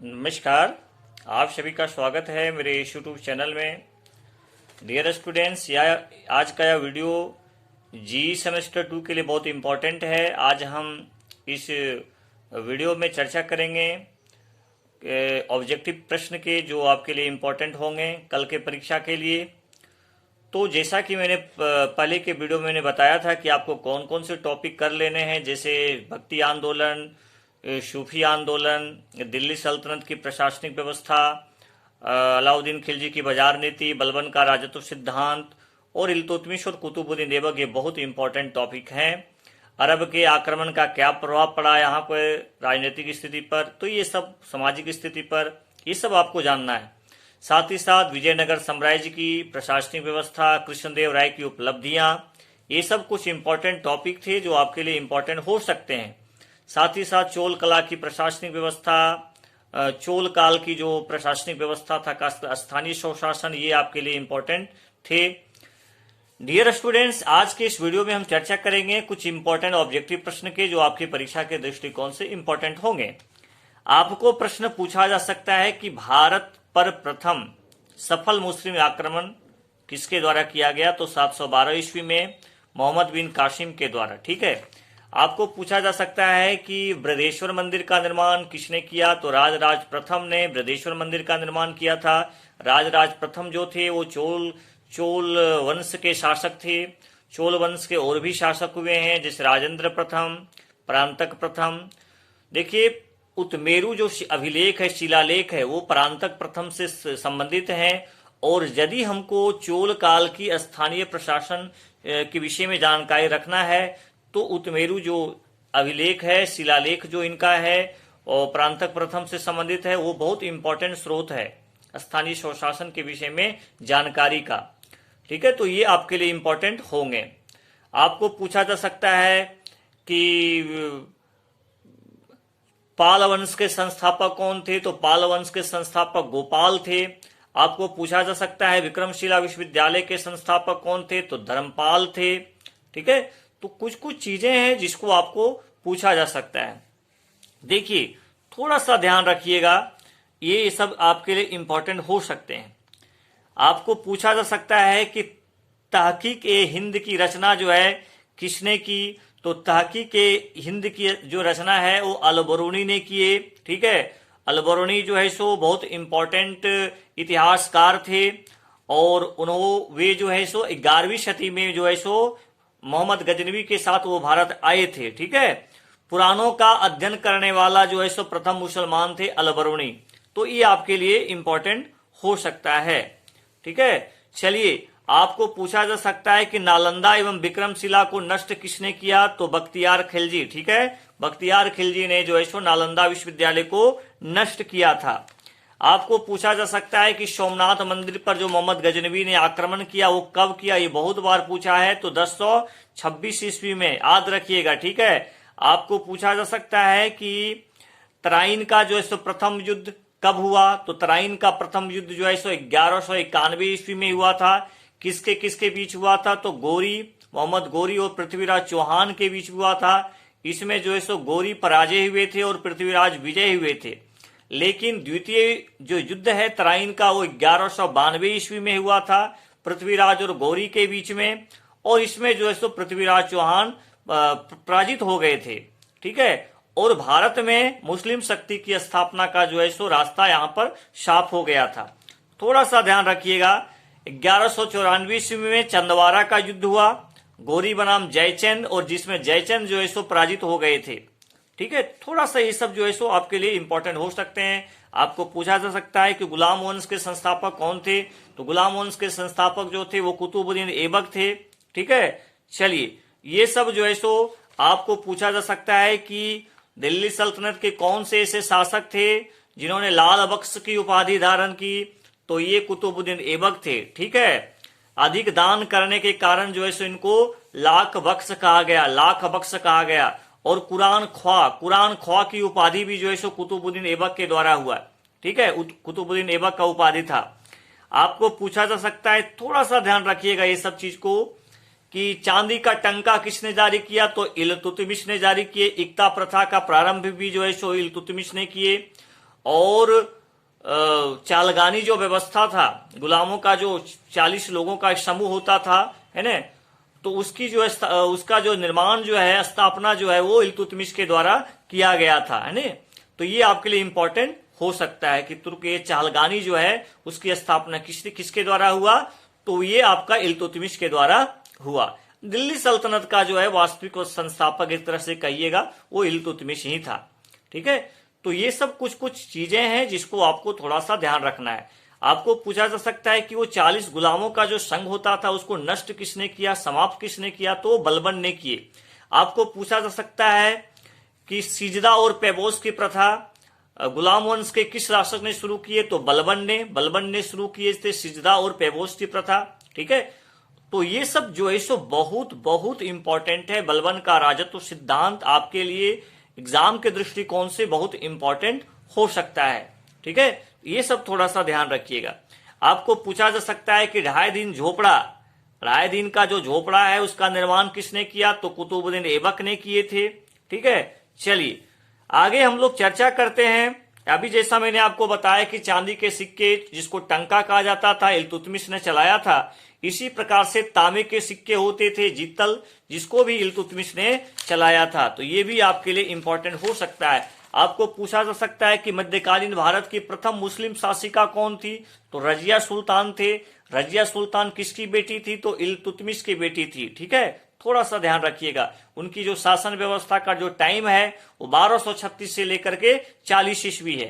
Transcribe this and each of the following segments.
नमस्कार। आप सभी का स्वागत है मेरे इस यूट्यूब चैनल में। डियर स्टूडेंट्स, आज का यह वीडियो जी सेमेस्टर 2 के लिए बहुत इम्पोर्टेंट है। आज हम इस वीडियो में चर्चा करेंगे ऑब्जेक्टिव प्रश्न के जो आपके लिए इम्पोर्टेंट होंगे कल के परीक्षा के लिए। तो जैसा कि मैंने पहले के वीडियो में मैंने बताया था कि आपको कौन कौन से टॉपिक कर लेने हैं, जैसे भक्ति आंदोलन, सूफी आंदोलन, दिल्ली सल्तनत की प्रशासनिक व्यवस्था, अलाउद्दीन खिलजी की बाजार नीति, बलबन का राजत्व सिद्धांत और इल्तुतमिश और कुतुबुद्दीन ऐबक, ये बहुत इंपॉर्टेंट टॉपिक हैं। अरब के आक्रमण का क्या प्रभाव पड़ा यहाँ पर राजनीतिक स्थिति पर, तो ये सब सामाजिक स्थिति पर, ये सब आपको जानना है। साथ ही साथ विजयनगर साम्राज्य की प्रशासनिक व्यवस्था, कृष्णदेव राय की उपलब्धियां, ये सब कुछ इंपॉर्टेंट टॉपिक थे जो आपके लिए इंपॉर्टेंट हो सकते हैं। साथ ही साथ चोल कला की प्रशासनिक व्यवस्था, चोल काल की जो प्रशासनिक व्यवस्था था, स्थानीय स्वशासन, ये आपके लिए इंपॉर्टेंट थे। डियर स्टूडेंट्स, आज के इस वीडियो में हम चर्चा करेंगे कुछ इंपॉर्टेंट ऑब्जेक्टिव प्रश्न के जो आपकी परीक्षा के दृष्टिकोण से इंपॉर्टेंट होंगे। आपको प्रश्न पूछा जा सकता है कि भारत पर प्रथम सफल मुस्लिम आक्रमण किसके द्वारा किया गया, तो 712 ईस्वी में मोहम्मद बिन कासिम के द्वारा। ठीक है। आपको पूछा जा सकता है कि बृहदेश्वर मंदिर का निर्माण किसने किया, तो राजराज प्रथम ने बृहदेश्वर मंदिर का निर्माण किया था। राजराज प्रथम जो थे वो चोल वंश के शासक थे। चोल वंश के और भी शासक हुए हैं, जैसे राजेंद्र प्रथम, परांतक प्रथम। देखिए, उत्मेरु जो अभिलेख है, शिलालेख है, वो परांतक प्रथम से संबंधित है। और यदि हमको चोल काल की स्थानीय प्रशासन के विषय में जानकारी रखना है तो उत्मेरु जो अभिलेख है, शिलालेख जो इनका है और परांतक प्रथम से संबंधित है, वो बहुत इंपॉर्टेंट स्रोत है स्थानीय स्वशासन के विषय में जानकारी का। ठीक है, तो ये आपके लिए इंपॉर्टेंट होंगे। आपको पूछा जा सकता है कि पाल वंश के संस्थापक कौन थे, तो पाल वंश के संस्थापक गोपाल थे। आपको पूछा जा सकता है विक्रमशिला विश्वविद्यालय के संस्थापक कौन थे, तो धर्मपाल थे। ठीक है, तो कुछ कुछ चीजें हैं जिसको आपको पूछा जा सकता है। देखिए, थोड़ा सा ध्यान रखिएगा, ये सब आपके लिए इंपॉर्टेंट हो सकते हैं। आपको पूछा जा सकता है कि तहकीक ए हिंद की रचना जो है किसने की, तो तहकीक ए हिंद की जो रचना है वो अल-बरूनी ने किए। ठीक है, अल-बरूनी जो है सो बहुत इंपॉर्टेंट इतिहासकार थे और वे जो है सो 11वीं सदी में जो है सो मोहम्मद गजनवी के साथ वो भारत आए थे। ठीक है, पुराणों का अध्ययन करने वाला जो है सो प्रथम मुसलमान थे अल-बरूनी। तो ये आपके लिए इंपॉर्टेंट हो सकता है। ठीक है, चलिए, आपको पूछा जा सकता है कि नालंदा एवं विक्रमशिला को नष्ट किसने किया, तो बख्तियार खिलजी। ठीक है, बख्तियार खिलजी ने जो है सो नालंदा विश्वविद्यालय को नष्ट किया था। आपको पूछा जा सकता है कि सोमनाथ मंदिर पर जो मोहम्मद गजनवी ने आक्रमण किया वो कब किया, ये बहुत बार पूछा है, तो 1026 ईस्वी में, याद रखिएगा। ठीक है, आपको पूछा जा सकता है कि तराइन का जो है सो प्रथम युद्ध कब हुआ, तो तराइन का प्रथम युद्ध जो है सो 1191 ईस्वी में हुआ था। किसके किसके बीच हुआ था, तो मोहम्मद गोरी और पृथ्वीराज चौहान के बीच हुआ था। इसमें जो है सो गोरी पराजय हुए थे और पृथ्वीराज विजय हुए थे। लेकिन द्वितीय जो युद्ध है तराइन का वो 1192 ईस्वी में हुआ था, पृथ्वीराज और गौरी के बीच में, और इसमें जो है सो पृथ्वीराज चौहान पराजित हो गए थे। ठीक है, और भारत में मुस्लिम शक्ति की स्थापना का जो है सो रास्ता यहाँ पर साफ हो गया था। थोड़ा सा ध्यान रखिएगा, 1194 ईस्वी में चंदवारा का युद्ध हुआ, गौरी बनाम जयचंद, और जिसमें जयचंद जो है सो पराजित हो गए थे। ठीक है, थोड़ा सा ये सब जो है सो आपके लिए इंपॉर्टेंट हो सकते हैं। आपको पूछा जा सकता है कि गुलाम वंश के संस्थापक कौन थे, तो गुलाम वंश के संस्थापक जो थे वो कुतुबुद्दीन ऐबक थे। ठीक है, चलिए, ये सब जो है सो आपको पूछा जा सकता है कि दिल्ली सल्तनत के कौन से ऐसे शासक थे जिन्होंने लाल बख्श की उपाधि धारण की, तो ये कुतुबुद्दीन ऐबक थे। ठीक है, अधिक दान करने के कारण जो है सो इनको लाख बख्श कहा गया, लाख बख्श कहा गया। और कुरान ख्वा की उपाधि भी जो है सो कुतुबुद्दीन ऐबक के द्वारा हुआ। ठीक है, कुतुबुद्दीन ऐबक का उपाधि था। आपको पूछा जा सकता है, थोड़ा सा ध्यान रखिएगा ये सब चीज को, कि चांदी का टंका किसने जारी किया, तो इल्तुतमिश ने जारी किए। इक्ता प्रथा का प्रारंभ भी जो है सो इल्तुतमिश ने किए। और चालगानी जो व्यवस्था था, गुलामों का जो 40 लोगों का एक समूह होता था, है ना, तो उसकी जो उसका जो निर्माण जो है, स्थापना जो है, वो इल्तुतमिश के द्वारा किया गया था, है ना। तो ये आपके लिए इंपॉर्टेंट हो सकता है कि तुर्क ये चालगानी जो है उसकी स्थापना किसके द्वारा हुआ, तो ये आपका इल्तुतमिश के द्वारा हुआ। दिल्ली सल्तनत का जो है वास्तविक संस्थापक एक तरह से कहिएगा वो इल्तुतमिश ही था, ठीक है। तो ये सब कुछ कुछ चीजें हैं जिसको आपको थोड़ा सा ध्यान रखना है। आपको पूछा जा सकता है कि वो 40 गुलामों का जो संघ होता था उसको नष्ट किसने किया, समाप्त किसने किया, तो बलबन ने किए। आपको पूछा जा सकता है कि सिजदा और पैबोस की प्रथा गुलाम वंश के किस शासक ने शुरू किए, तो बलबन ने शुरू किए थे सिजदा और पैबोस की प्रथा, ठीक है। तो ये सब जो है सो बहुत बहुत इंपॉर्टेंट है। बलबन का राजत्व सिद्धांत आपके लिए एग्जाम के दृष्टिकोण से बहुत इंपॉर्टेंट हो सकता है, ठीक है। ये सब थोड़ा सा ध्यान रखिएगा। आपको पूछा जा सकता है कि राय दिन का जो झोपड़ा है उसका निर्माण किसने किया, तो कुतुबुद्दीन ऐबक ने किए थे, ठीक है। चलिए आगे हम लोग चर्चा करते हैं। अभी जैसा मैंने आपको बताया कि चांदी के सिक्के जिसको टंका कहा जाता था इल्तुतमिश ने चलाया था, इसी प्रकार से तांबे के सिक्के होते थे जित्तल, जिसको भी इल्तुतमिश ने चलाया था। तो ये भी आपके लिए इंपॉर्टेंट हो सकता है। आपको पूछा जा सकता है कि मध्यकालीन भारत की प्रथम मुस्लिम शासिका कौन थी, तो रजिया सुल्तान थे। रजिया सुल्तान किसकी बेटी थी, तो इल्तुतमिश की बेटी थी, ठीक है। थोड़ा सा ध्यान रखिएगा। उनकी जो शासन व्यवस्था का जो टाइम है वो 1236 से लेकर के 40 ईस्वी है।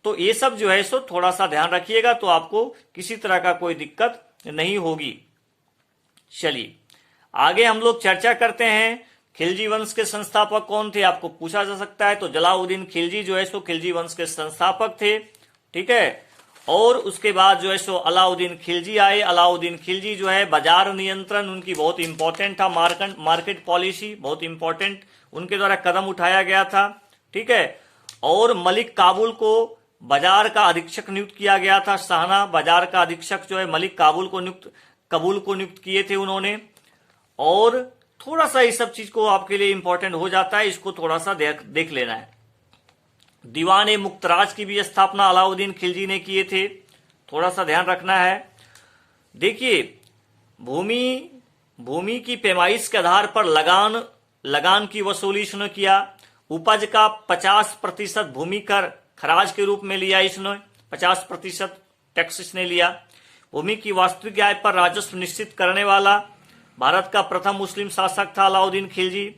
तो ये सब जो है सो थोड़ा सा ध्यान रखिएगा, तो आपको किसी तरह का कोई दिक्कत नहीं होगी। चलिए आगे हम लोग चर्चा करते हैं। खिलजी वंश के संस्थापक कौन थे, आपको पूछा जा सकता है। तो जलाउद्दीन खिलजी जो है सो खिलजी वंश के संस्थापक थे, ठीक है। और उसके बाद जो है सो अलाउद्दीन खिलजी आए। अलाउद्दीन खिलजी जो है बाजार नियंत्रण उनकी बहुत इंपॉर्टेंट था, मार्केट पॉलिसी बहुत इंपॉर्टेंट उनके द्वारा कदम उठाया गया था, ठीक है। और मलिक काबुल को बाजार का अधीक्षक नियुक्त किया गया था। शाहना बाजार का अधीक्षक जो है मलिक काबुल को नियुक्त किए थे उन्होंने। और थोड़ा सा इस सब चीज को आपके लिए इंपॉर्टेंट हो जाता है, इसको थोड़ा सा देख लेना है। दीवान ए मुक्तराज की भी स्थापना अलाउद्दीन खिलजी ने किए थे, थोड़ा सा ध्यान रखना है। देखिए भूमि की पैमाइश के आधार पर लगान की वसूली इसने किया। उपज का 50% भूमि कर खराज के रूप में लिया इसने, 50% टैक्स इसने लिया। भूमि की वास्तविक आय पर राजस्व निश्चित करने वाला भारत का प्रथम मुस्लिम शासक था अलाउद्दीन खिलजी।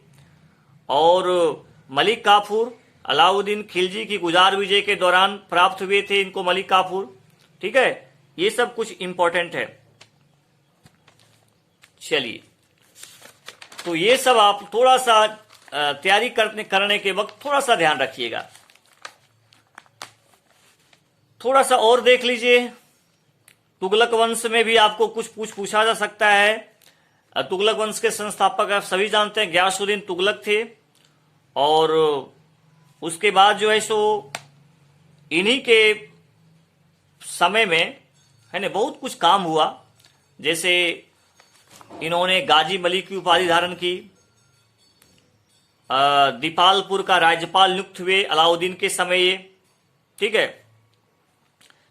और मलिक काफूर अलाउद्दीन खिलजी की गुजार विजय के दौरान प्राप्त हुए थे इनको मलिक काफूर, ठीक है। ये सब कुछ इंपॉर्टेंट है। चलिए तो ये सब आप थोड़ा सा तैयारी करने के वक्त थोड़ा सा ध्यान रखिएगा। थोड़ा सा और देख लीजिए। तुगलक वंश में भी आपको कुछ पूछा जा सकता है। तुगलक वंश के संस्थापक आप सभी जानते हैं गयासुद्दीन तुगलक थे। और उसके बाद जो है सो इन्हीं के समय में है ना बहुत कुछ काम हुआ। जैसे इन्होंने गाजी मलिक की उपाधि धारण की। दीपालपुर का राज्यपाल नियुक्त हुए अलाउद्दीन के समय ये, ठीक है।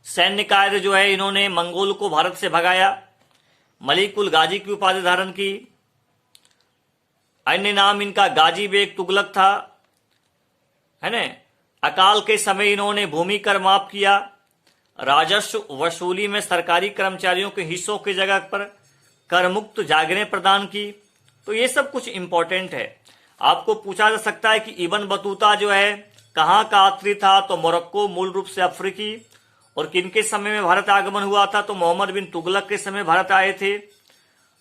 सैन्य कार्य जो है इन्होंने मंगोल को भारत से भगाया। मलिकुल गाजी की उपाधि धारण की। अन्य नाम इनका गाजी बेग तुगलक था, है ना। अकाल के समय इन्होंने भूमि कर माफ किया। राजस्व वसूली में सरकारी कर्मचारियों के हिस्सों की जगह पर कर मुक्त जागीरें प्रदान की। तो ये सब कुछ इंपॉर्टेंट है। आपको पूछा जा सकता है कि इब्न बतूता जो है कहाँ का यात्री था, तो मोरक्को मूल रूप से अफ्रीकी। और किनके समय में भारत आगमन हुआ था, तो मोहम्मद बिन तुगलक के समय भारत आए थे।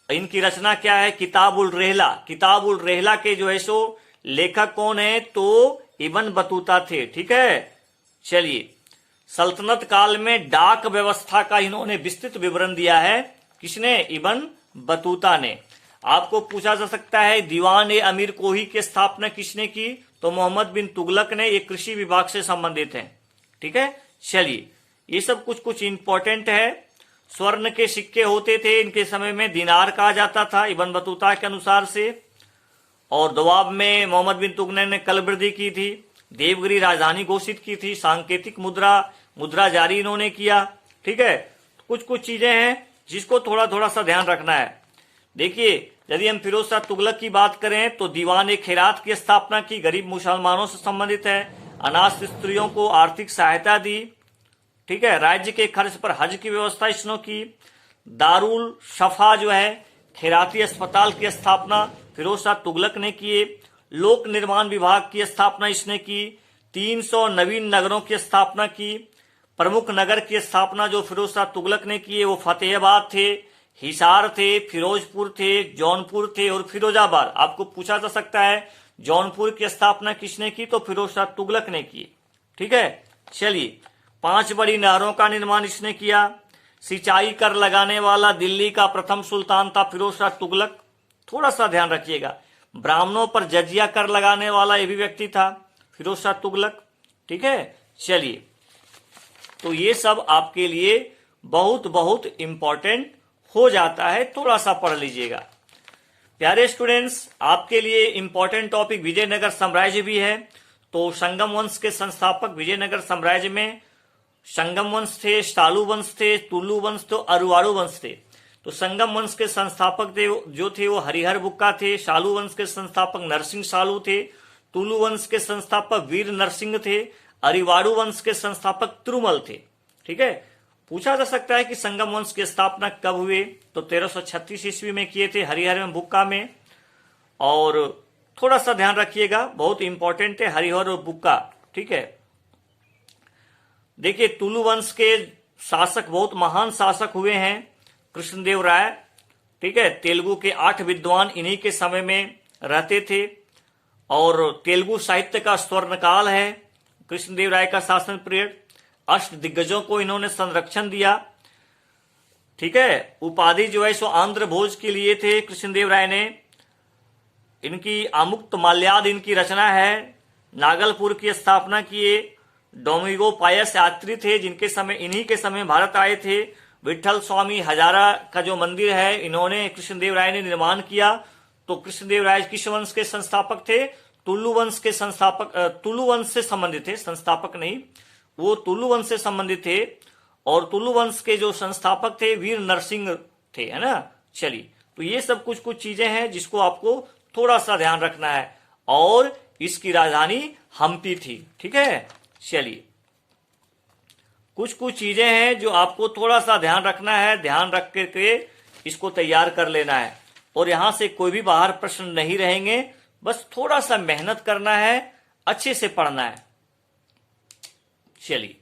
इनकी रचना क्या है, किताबुल रेहला। किताबुल रेहला के जो है सो लेखक कौन है, तो इब्न बतूता थे, ठीक है। चलिए सल्तनत काल में डाक व्यवस्था का इन्होंने विस्तृत विवरण दिया है। किसने, इब्न बतूता ने। आपको पूछा जा सकता है दीवान ए अमीर कोही की स्थापना किसने की, तो मोहम्मद बिन तुगलक ने। ये कृषि विभाग से संबंधित है, ठीक है। चलिए ये सब कुछ इंपॉर्टेंट है। स्वर्ण के सिक्के होते थे इनके समय में, दिनार कहा जाता था इब्न बतूता के अनुसार से। और दोआब में मोहम्मद बिन तुगलक ने कल वृद्धि की थी। देवगिरी राजधानी घोषित की थी, सांकेतिक मुद्रा जारी इन्होंने किया। ठीक है, कुछ कुछ चीजें हैं जिसको थोड़ा थोड़ा सा ध्यान रखना है। देखिए, यदि हम फिरोज शाह तुगलक की बात करें तो दीवान ए खैरात की स्थापना की, गरीब मुसलमानों से संबंधित है। अनाथ स्त्रियों को आर्थिक सहायता दी। ठीक है, राज्य के खर्च पर हज की व्यवस्था इसने की। दारुल शफा जो है खैराती अस्पताल की स्थापना फिरोज शाह तुगलक ने किए। लोक निर्माण विभाग की स्थापना इसने की। 300 नवीन नगरों की स्थापना की। प्रमुख नगर की स्थापना जो फिरोज शाह तुगलक ने किए वो फतेहाबाद थे, हिसार थे, फिरोजपुर थे, जौनपुर थे और फिरोजाबाद। आपको पूछा जा सकता है जौनपुर की स्थापना किसने की, तो फिरोज शाह तुगलक ने की। ठीक है, चलिए, 5 बड़ी नहरों का निर्माण इसने किया। सिंचाई कर लगाने वाला दिल्ली का प्रथम सुल्तान था फिरोज शाह तुगलक, थोड़ा सा ध्यान रखिएगा। ब्राह्मणों पर जजिया कर लगाने वाला यह भी व्यक्ति था फिरोज शाह तुगलक। ठीक है, चलिए, तो ये सब आपके लिए बहुत बहुत इंपॉर्टेंट हो जाता है, थोड़ा सा पढ़ लीजिएगा। प्यारे स्टूडेंट्स, आपके लिए इंपॉर्टेंट टॉपिक विजयनगर साम्राज्य भी है। तो संगम वंश के संस्थापक विजयनगर साम्राज्य में संगम वंश थे, शालू वंश थे, तुलु वंश थे, अरुवाड़ू वंश थे। तो संगम वंश के संस्थापक जो थे वो हरिहर बुक्का थे। शालू वंश के संस्थापक नरसिंह शालू थे। तुलु वंश के संस्थापक वीर नरसिंह थे। अरिवाड़ू वंश के संस्थापक तिरुमल थे। ठीक है, पूछा जा सकता है कि संगम वंश की स्थापना कब हुए, तो 1336 ईस्वी में किए थे हरिहर में बुक्का में। और थोड़ा सा ध्यान रखिएगा, बहुत इंपॉर्टेंट है हरिहर और बुक्का। ठीक है, देखिए, तुलु वंश के शासक बहुत महान शासक हुए हैं कृष्णदेव राय। ठीक है, तेलुगु के 8 विद्वान इन्हीं के समय में रहते थे और तेलुगु साहित्य का स्वर्णकाल है कृष्णदेव राय का शासन पीरियड। अष्ट दिग्गजों को इन्होंने संरक्षण दिया। ठीक है, उपाधि जो है सो आंध्र भोज के लिए थे कृष्णदेव राय ने। इनकी आमुक्त माल्याद इनकी रचना है। नागलपुर की स्थापना किए। डोमिगो पायस यात्री थे जिनके समय इन्हीं के समय भारत आए थे। विठल स्वामी हजारा का जो मंदिर है इन्होंने कृष्णदेव राय ने निर्माण किया। तो कृष्णदेव राय किस वंश के संस्थापक थे? तुलु वंश के संस्थापक, तुलु वंश से संबंधित थे, संस्थापक नहीं, वो तुलु वंश से संबंधित थे। और तुलु वंश के जो संस्थापक थे वीर नरसिंह थे, है ना। चलिए, तो ये सब कुछ कुछ चीजें हैं जिसको आपको थोड़ा सा ध्यान रखना है। और इसकी राजधानी हम्पी थी। ठीक है, चलिए, कुछ कुछ चीजें हैं जो आपको थोड़ा सा ध्यान रखना है, ध्यान रख के इसको तैयार कर लेना है। और यहां से कोई भी बाहर प्रश्न नहीं रहेंगे, बस थोड़ा सा मेहनत करना है, अच्छे से पढ़ना है। चलिए।